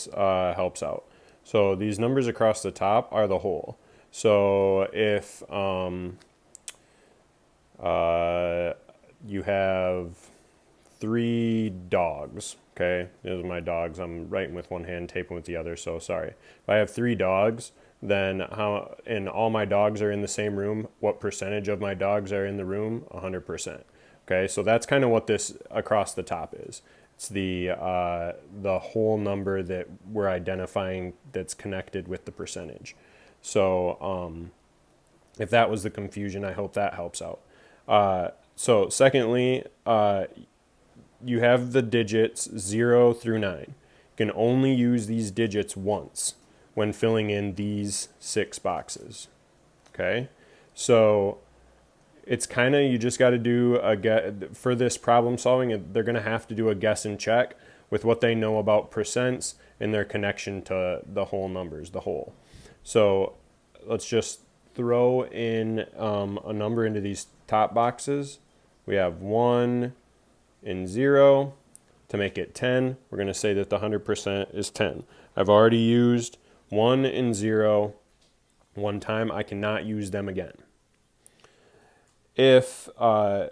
helps out. So these numbers across the top are the whole. So if you have 3 dogs, okay, those are my dogs. I'm writing with one hand, taping with the other, so sorry. If I have 3 dogs, then how, and all my dogs are in the same room, what percentage of my dogs are in the room? 100%. Okay, so that's kind of what this across the top is. It's the whole number that we're identifying that's connected with the percentage. So if that was the confusion, I hope that helps out. So secondly, you have the digits 0 through 9. You can only use these digits once when filling in these 6 boxes. Okay, so it's kind of, you just got to do for this problem solving, they're going to have to do a guess and check with what they know about percents and their connection to the whole numbers, the whole. So let's just throw in a number into these top boxes. We have 1 and 0. To make it 10, we're going to say that the 100% is 10. I've already used 1 and 0 one time. I cannot use them again. If kind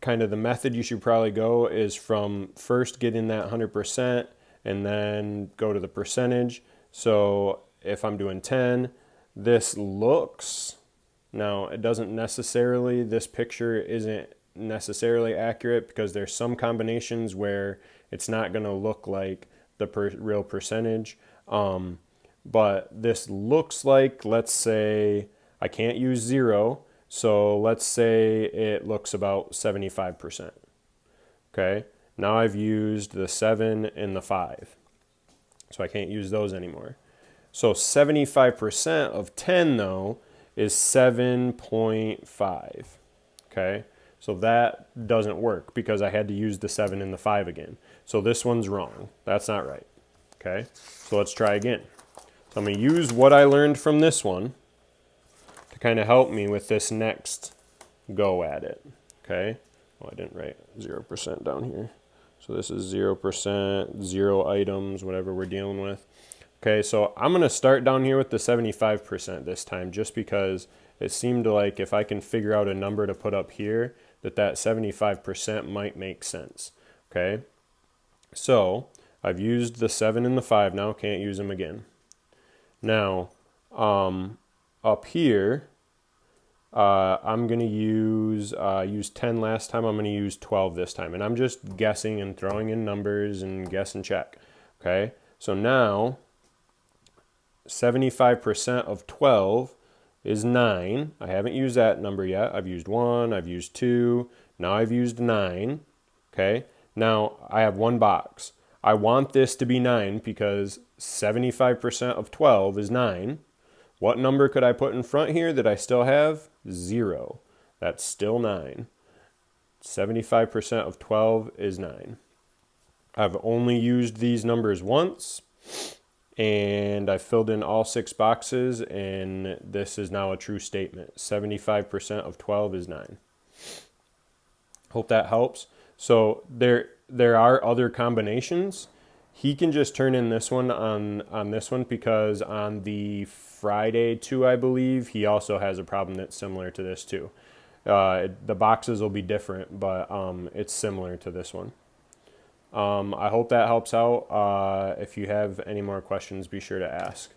of the method you should probably go is from first getting that 100% and then go to the percentage. So if I'm doing 10, this looks, now it doesn't necessarily, this picture isn't necessarily accurate because there's some combinations where it's not going to look like the real percentage. But this looks like, let's say, I can't use 0, so let's say it looks about 75%. Okay, now I've used the 7 and the 5, so I can't use those anymore. So 75% of 10, though, is 7.5. Okay, so that doesn't work because I had to use the 7 and the 5 again. So this one's wrong. That's not right. Okay, so let's try again. So I'm going to use what I learned from this one to kind of help me with this next go at it. Okay, well, I didn't write 0% down here. So this is 0%, 0 items, whatever we're dealing with. Okay, so I'm going to start down here with the 75% this time just because it seemed like if I can figure out a number to put up here, that 75% might make sense. Okay, so I've used the 7 and the 5 now, can't use them again. Now, up here, I'm going to use 10 last time, I'm going to use 12 this time. And I'm just guessing and throwing in numbers and guess and check. Okay, so now 75% of 12 is 9. I haven't used that number yet. I've used 1, I've used 2, now I've used 9. Okay, now I have one box. I want this to be 9 because 75% of 12 is 9. What number could I put in front here that I still have? 0. That's still 9. 75% of 12 is 9. I've only used these numbers once, and I filled in all 6 boxes, and this is now a true statement. 75% of 12 is 9. Hope that helps. So there are other combinations. He can just turn in this one on this one because on the Friday too, I believe, he also has a problem that's similar to this too. The boxes will be different, but it's similar to this one. I hope that helps out. If you have any more questions, be sure to ask.